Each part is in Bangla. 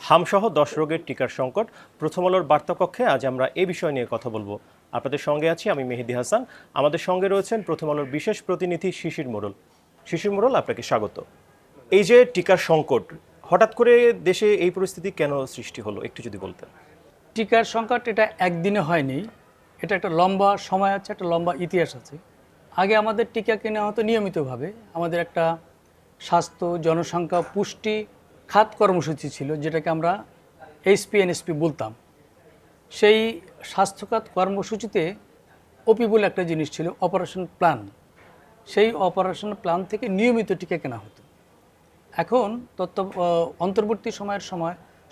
হামসহ 10 রোগের টিকার সংকট, প্রথম আলোর বার্তাকক্ষে আজ আমরা এ বিষয় নিয়ে কথা বলবো। আপনাদের সঙ্গে আছি আমি মেহেদি হাসান। আমাদের সঙ্গে রয়েছেন প্রথম আলোর বিশেষ প্রতিনিধি শিশির মোড়ল। শিশির মোড়ল, আপনাকে স্বাগত। এই যে টিকার সংকট, হঠাৎ করে দেশে এই পরিস্থিতি কেন সৃষ্টি হলো একটু যদি বলতেন। টিকার সংকট এটা একদিনে হয়নি, এটা একটা লম্বা সময় আছে, একটা লম্বা ইতিহাস আছে। আগে আমাদের টিকা কেনা হতো নিয়মিতভাবে। আমাদের একটা স্বাস্থ্য, জনসংখ্যা, পুষ্টি খাত কর্মসূচি ছিল, যেটাকে আমরা এসপি বলতাম। সেই স্বাস্থ্যখাত কর্মসূচিতে ওপি বলে একটা জিনিস ছিল, অপারেশন প্ল্যান। সেই অপারেশন প্ল্যান থেকে নিয়মিত টিকা কেনা হতো। এখন অন্তর্বর্তী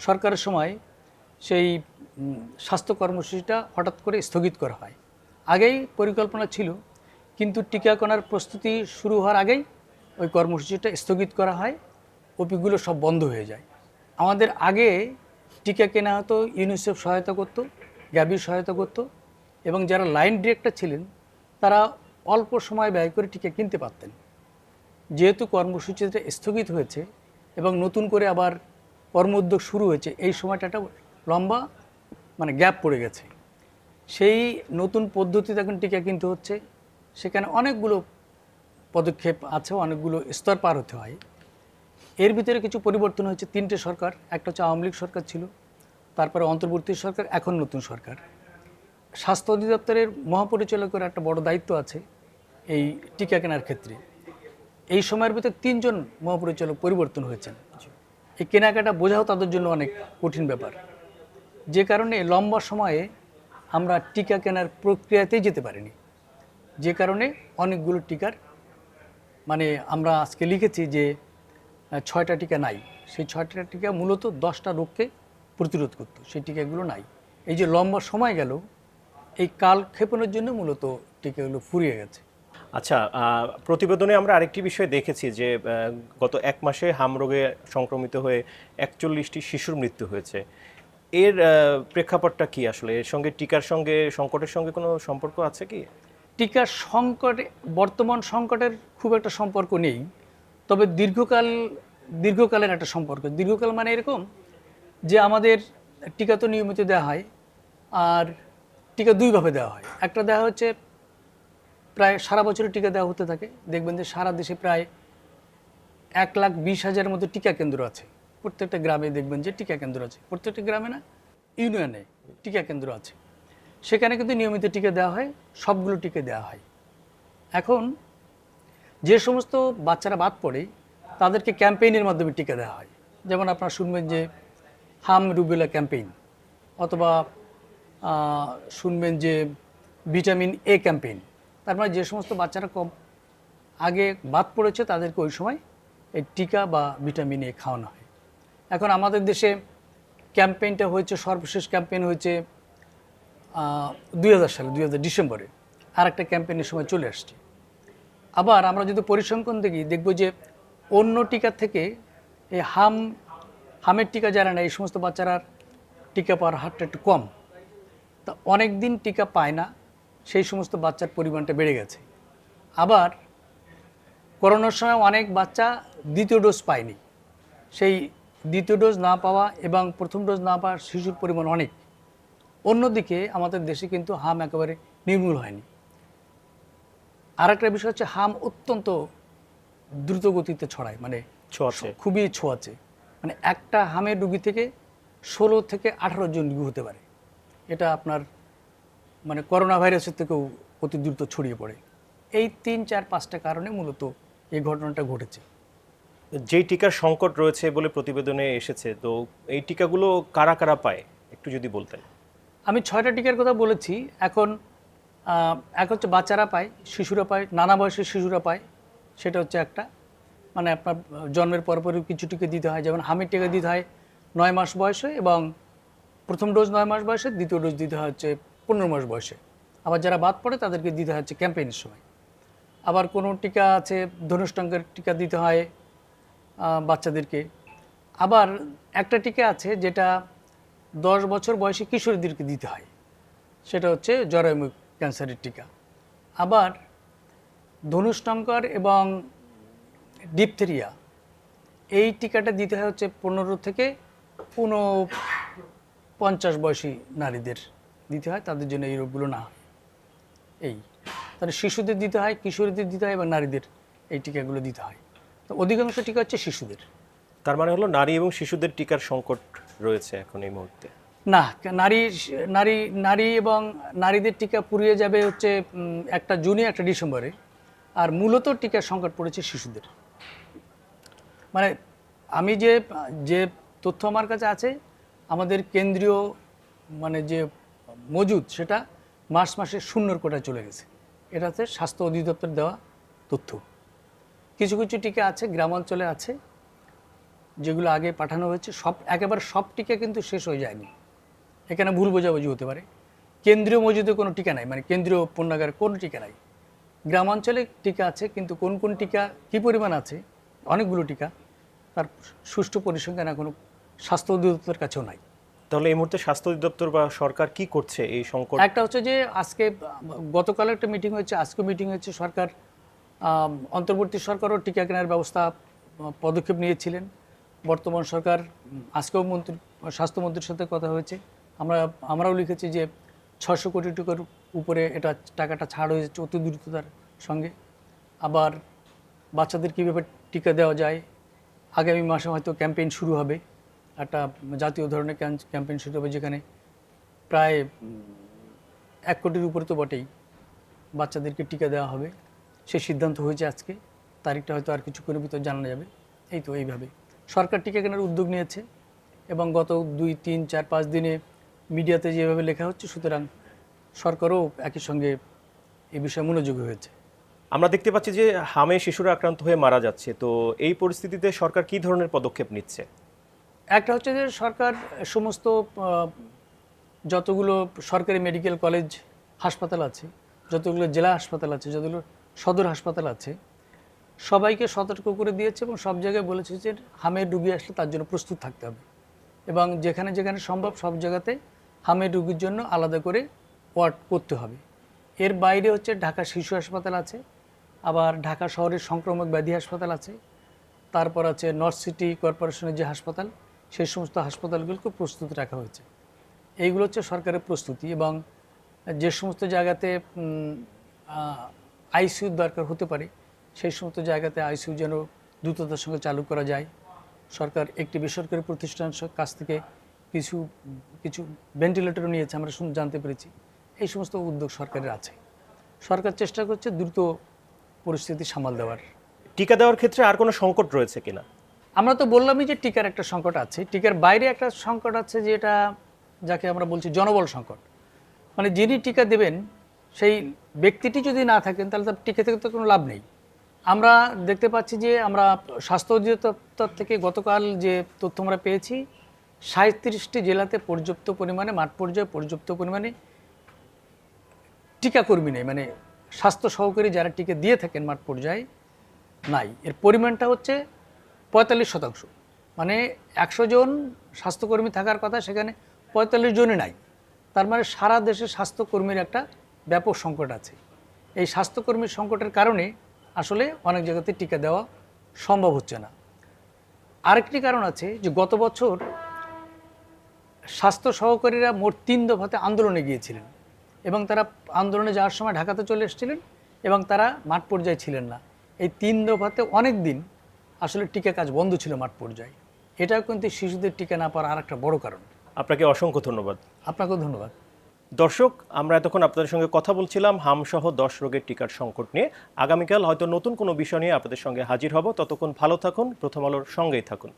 সরকারের সময় সেই স্বাস্থ্য কর্মসূচিটা হঠাৎ করে স্থগিত করা হয়। আগেই পরিকল্পনা ছিল, কিন্তু টিকা কেনার প্রস্তুতি শুরু হওয়ার আগেই ওই কর্মসূচিটা স্থগিত করা হয়, ওপিগুলো সব বন্ধ হয়ে যায়। আমাদের আগে টিকা কেনা হতো, ইউনিসেফ সহায়তা করতো, গ্যাবি সহায়তা করতো, এবং যারা লাইন ডিরেক্টর ছিলেন তারা অল্প সময় ব্যয় করে টিকা কিনতে পারতেন। যেহেতু কর্মসূচিটা স্থগিত হয়েছে এবং নতুন করে আবার কর্ম উদ্যোগ শুরু হয়েছে, এই সময়টা একটা লম্বা গ্যাপ পড়ে গেছে। সেই নতুন পদ্ধতিতে এখন টিকা কিনতে হচ্ছে। সেখানে অনেকগুলো পদক্ষেপ আছে, অনেকগুলো স্তর পার হতে হয়। এর ভিতরে কিছু পরিবর্তন হয়েছে। 3টে সরকার, একটা হচ্ছে আওয়ামী লীগ সরকার ছিল, তারপরে অন্তর্বর্তী সরকার, এখন নতুন সরকার। স্বাস্থ্য অধিদপ্তরের মহাপরিচালকের একটা বড় দায়িত্ব আছে এই টিকা কেনার ক্ষেত্রে। এই সময়ের ভিতরে 3জন মহাপরিচালক পরিবর্তন হয়েছেন। এই কেনাকাটা বোঝাও তাদের জন্য অনেক কঠিন ব্যাপার, যে কারণে লম্বা সময়ে আমরা টিকা কেনার প্রক্রিয়াতেই যেতে পারিনি। যে কারণে অনেকগুলো টিকার আমরা আজকে লিখেছি যে 6টা টিকা নাই। সেই 6টা টিকা মূলত 10টা রোগকে প্রতিরোধ করতো, সেই টিকাগুলো নাই। এই যে লম্বা সময় গেল, এই কালক্ষেপণের জন্য মূলত টিকাগুলো ফুরিয়ে গেছে। আচ্ছা, প্রতিবেদনে আমরা আরেকটি বিষয় দেখেছি যে গত 1 মাসে হাম রোগে সংক্রমিত হয়ে 41টি শিশুর মৃত্যু হয়েছে। এর প্রেক্ষাপটটা কি আসলে? এর সঙ্গে টিকার সঙ্গে সংকটের সঙ্গে কোনো সম্পর্ক আছে কি? টিকার সংকটে, বর্তমান সংকটের খুব একটা সম্পর্ক নেই, তবে দীর্ঘকালের একটা সম্পর্ক। দীর্ঘকাল মানে এরকম যে আমাদের টিকা তো নিয়মিত দেওয়া হয়, আর টিকা দুইভাবে দেওয়া হয়। একটা দেওয়া হচ্ছে প্রায় সারা বছরই টিকা দেওয়া হতে থাকে। দেখবেন যে সারা দেশে প্রায় 1,20,000-এর মতো টিকা কেন্দ্র আছে। প্রত্যেকটা গ্রামে দেখবেন যে টিকা কেন্দ্র আছে, প্রত্যেকটা গ্রামে না, ইউনিয়নে টিকা কেন্দ্র আছে। সেখানে কিন্তু নিয়মিত টিকা দেওয়া হয়, সবগুলো টিকা দেওয়া হয়। এখন যে সমস্ত বাচ্চারা বাদ পড়ে তাদেরকে ক্যাম্পেইনের মাধ্যমে টিকা দেওয়া হয়। যেমন আপনারা শুনবেন যে হাম রুবেলা ক্যাম্পেইন, অথবা শুনবেন যে ভিটামিন এ ক্যাম্পেইন। তার মানে যে সমস্ত বাচ্চারা কম আগে বাদ পড়েছে তাদেরকে ওই সময় এই টিকা বা ভিটামিন এ খাওয়ানো হয়। এখন আমাদের দেশে ক্যাম্পেইনটা হয়েছে, সর্বশেষ ক্যাম্পেইন হয়েছে 2000 সালে, 2000 ডিসেম্বরে। আর একটা ক্যাম্পেইনের সময় চলে আসছে। আবার আমরা যদি পরিসংখ্যান দেখব যে অন্য টিকা থেকে এই হামের টিকা যারা নেয়, এই সমস্ত বাচ্চারা টিকা পাওয়ার হারটা একটু কম। তা অনেক দিন টিকা পায় না, সেই সমস্ত বাচ্চার পরিমাণটা বেড়ে গেছে। আবার করোনার সময় অনেক বাচ্চা দ্বিতীয় ডোজ পায়নি। সেই দ্বিতীয় ডোজ না পাওয়া এবং প্রথম ডোজ না পাওয়ার শিশুর পরিমাণ অনেক। অন্যদিকে আমাদের দেশে কিন্তু হাম একেবারে নির্মূল হয়নি। আর একটা বিষয় হচ্ছে, হাম অত্যন্ত দ্রুত গতিতে ছড়ায়, খুবই ছোঁয়াচে। একটা হামের রুগী থেকে 16 থেকে 18 জন রুগী হতে পারে। এটা আপনার করোনা ভাইরাসের থেকেও অতি দ্রুত ছড়িয়ে পড়ে। এই 3-4-5টা কারণে মূলত এই ঘটনাটা ঘটেছে। যেই টিকার সংকট রয়েছে বলে প্রতিবেদনে এসেছে, তো এই টিকাগুলো কারা কারা পায় একটু যদি বলতেন। আমি 6টা টিকার কথা বলেছি। এখন এক হচ্ছে বাচ্চারা পায়, শিশুরা পায়, নানা বয়সের শিশুরা পায়। সেটা হচ্ছে একটা, আপনার জন্মের পরপরই কিছু টিকা দিতে হয়। যেমন হামের টিকা দিতে হয় 9 মাস বয়সে, এবং প্রথম ডোজ 9 মাস বয়সে, দ্বিতীয় ডোজ দিতে হয় হচ্ছে 15 মাস বয়সে। আবার যারা বাদ পড়ে তাদেরকে দিতে হয় হচ্ছে ক্যাম্পেইনের সময়। আবার কোনো টিকা আছে, ধনুষ্টঙ্গের টিকা দিতে হয় বাচ্চাদেরকে। আবার একটা টিকা আছে যেটা 10 বছর বয়সী কিশোরীদেরকে দিতে হয়, সেটা হচ্ছে জরায়ুমুখ ক্যান্সারের টিকা। আবার ধনুষ্টঙ্কর এবং ডিপথেরিয়া, এই টিকাটা দিতে হয় হচ্ছে 15 থেকে 50 বয়সী নারীদের দিতে হয়, তাদের জন্য এই রোগগুলো না হয়। এই তাহলে শিশুদের দিতে হয়, কিশোরীদের দিতে হয় এবং নারীদের এই টিকাগুলো দিতে হয়। তো অধিকাংশ টিকা হচ্ছে শিশুদের। তার মানে হলো নারী এবং শিশুদের টিকার সংকট রয়েছে এখন এই মুহূর্তে। না, নারী নারী নারী এবং নারীদের টিকা পুড়িয়ে যাবে হচ্ছে একটা জুনে একটা ডিসেম্বরে, আর মূলত টিকার সংকট পড়েছে শিশুদের। মানে আমি যে যে তথ্য আমার কাছে আছে, আমাদের কেন্দ্রীয় মানে যে মজুদ সেটা মার্চ মাসে শূন্যর কোটায় চলে গেছে। এটা হচ্ছে স্বাস্থ্য অধিদপ্তর দেওয়া তথ্য। কিছু কিছু টিকা আছে গ্রামাঞ্চলে আছে যেগুলো আগে পাঠানো হয়েছে, একেবারে সব টিকা কিন্তু শেষ হয়ে যায়নি। এখানে ভুল বোঝাবুঝি হতে পারে। কেন্দ্রীয় মজুদে কোনো টিকা নাই, মানে কেন্দ্রীয় পণ্যাগারে কোনো টিকা নাই। গ্রামাঞ্চলে টিকা আছে, কিন্তু কোন কোন টিকা কী পরিমাণ আছে, অনেকগুলো টিকা, তার সুষ্ঠু পরিসংখ্যান এখনও স্বাস্থ্য অধিদপ্তরের কাছেও নাই। তাহলে এই মুহূর্তে স্বাস্থ্য অধিদপ্তর বা সরকার কি করছে এই সংকট? একটা হচ্ছে যে আজকে গতকাল একটা মিটিং হয়েছে, আজকে মিটিং হয়েছে। সরকার অন্তর্বর্তী সরকারও টিকা কেনার ব্যবস্থা পদক্ষেপ নিয়েছিলেন। বর্তমান সরকার আজকেও স্বাস্থ্যমন্ত্রীর সাথে কথা হয়েছে। আমরাও লিখেছি যে 600 কোটি টাকার উপরে টাকাটা ছাড় হয়েছে অতি দ্রুততার সঙ্গে। আবার বাচ্চাদের কীভাবে টিকা দেওয়া যায়, আগামী মাসে হয়তো ক্যাম্পেইন শুরু হবে, একটা জাতীয় ধরনের ক্যাম্পেইন শুরু হবে, যেখানে প্রায় 1 কোটির উপরে তো বটেই বাচ্চাদেরকে টিকা দেওয়া হবে। সে সিদ্ধান্ত হয়েছে আজকে, তারিখটা হয়তো আর কিছুক্ষণের ভিতর জানা যাবে। এই তো এইভাবে সরকার টিকা কেনার উদ্যোগ নিয়েছে, এবং গত 2, 3, 4, 5 দিনে মিডিয়াতে যেভাবে লেখা হচ্ছে, সুতরাং সরকারও একই সঙ্গে এই বিষয়ে মনোযোগী হয়েছে। আমরা দেখতে পাচ্ছি যে হামে শিশুরা আক্রান্ত হয়ে মারা যাচ্ছে, তো এই পরিস্থিতিতে সরকার কি ধরনের পদক্ষেপ নিচ্ছে? একটা হচ্ছে যে সরকার সমস্ত যতগুলো সরকারি মেডিকেল কলেজ হাসপাতাল আছে, যতগুলো জেলা হাসপাতাল আছে, যতগুলো সদর হাসপাতাল আছে, সবাইকে সতর্ক করে দিয়েছে এবং সব জায়গায় বলেছে যে হামের রুগী আসলে তার জন্য প্রস্তুত থাকতে হবে, এবং যেখানে যেখানে সম্ভব সব জায়গাতে হামের রুগীর জন্য আলাদা করে ওয়ার্ড করতে হবে। এর বাইরে হচ্ছে ঢাকা শিশু হাসপাতাল আছে, আবার ঢাকা শহরের সংক্রামক ব্যাধি হাসপাতাল আছে, তারপর আছে নর্থ সিটি কর্পোরেশনের যে হাসপাতাল, সেই সমস্ত হাসপাতালগুলোকে প্রস্তুত রাখা হয়েছে। এইগুলো হচ্ছে সরকারের প্রস্তুতি। এবং যে সমস্ত জায়গাতে আইসিইউর দরকার হতে পারে, সেই সমস্ত জায়গাতে আইসিইউ যেন দ্রুততার সঙ্গে চালু করা যায়। সরকার একটি বেসরকারি প্রতিষ্ঠানের কাছ থেকে কিছু কিছু ভেন্টিলেটরও নিয়েছে, আমরা জানতে পেরেছি। এই সমস্ত উদ্যোগ সরকারের আছে। সরকার চেষ্টা করছে দ্রুত পরিস্থিতি সামাল দেওয়ার। টিকা দেওয়ার ক্ষেত্রে আর কোনো সংকট রয়েছে কিনা? আমরা তো বললামই যে টিকার একটা সংকট আছে। টিকার বাইরে একটা সংকট আছে, যেটা যাকে আমরা বলছি জনবল সংকট। মানে যিনি টিকা দেবেন সেই ব্যক্তিটি যদি না থাকেন, তাহলে তার টিকা থেকে তো কোনো লাভ নেই। আমরা দেখতে পাচ্ছি যে আমরা স্বাস্থ্য অধিদপ্তর থেকে গতকাল যে তথ্য আমরা পেয়েছি, 37টি জেলাতে পর্যাপ্ত পরিমাণে মাঠ পর্যায়ে পর্যাপ্ত পরিমাণে টিকাকর্মী নেই, মানে স্বাস্থ্য সহকারী যারা টিকা দিয়ে থাকেন মাঠ পর্যায়ে নাই। এর পরিমাণটা হচ্ছে 45%। মানে 100 জন স্বাস্থ্যকর্মী থাকার কথা, সেখানে 45 জনই নাই। তার মানে সারা দেশে স্বাস্থ্যকর্মীর একটা ব্যাপক সংকট আছে। এই স্বাস্থ্যকর্মীর সংকটের কারণে আসলে অনেক জায়গাতে টিকা দেওয়া সম্ভব হচ্ছে না। আরেকটি কারণ আছে যে গত বছর স্বাস্থ্য সহকারীরা মোট 3 দফাতে আন্দোলনে গিয়েছিলেন, এবং তারা আন্দোলনে যাওয়ার সময় ঢাকাতে চলে এসেছিলেন, এবং তারা মাঠ পর্যায়ে ছিলেন না। এই 3 দফাতে অনেক দিন আসলে টিকা কাজ বন্ধ ছিল মাঠ পর্যায়ে। এটাও কিন্তু শিশুদের টিকা না পাওয়ার আর একটা বড় কারণ। আপনাকে অসংখ্য ধন্যবাদ। আপনাকেও ধন্যবাদ। দর্শক, আমরা এতক্ষণ আপনাদের সঙ্গে কথা বলছিলাম হামসহ 10 রোগের টিকার সংকট নিয়ে। আগামীকাল হয়তো নতুন কোনো বিষয় নিয়ে আপনাদের সঙ্গে হাজির হব। ততক্ষণ ভালো থাকুন, প্রথম আলোর সঙ্গেই থাকুন।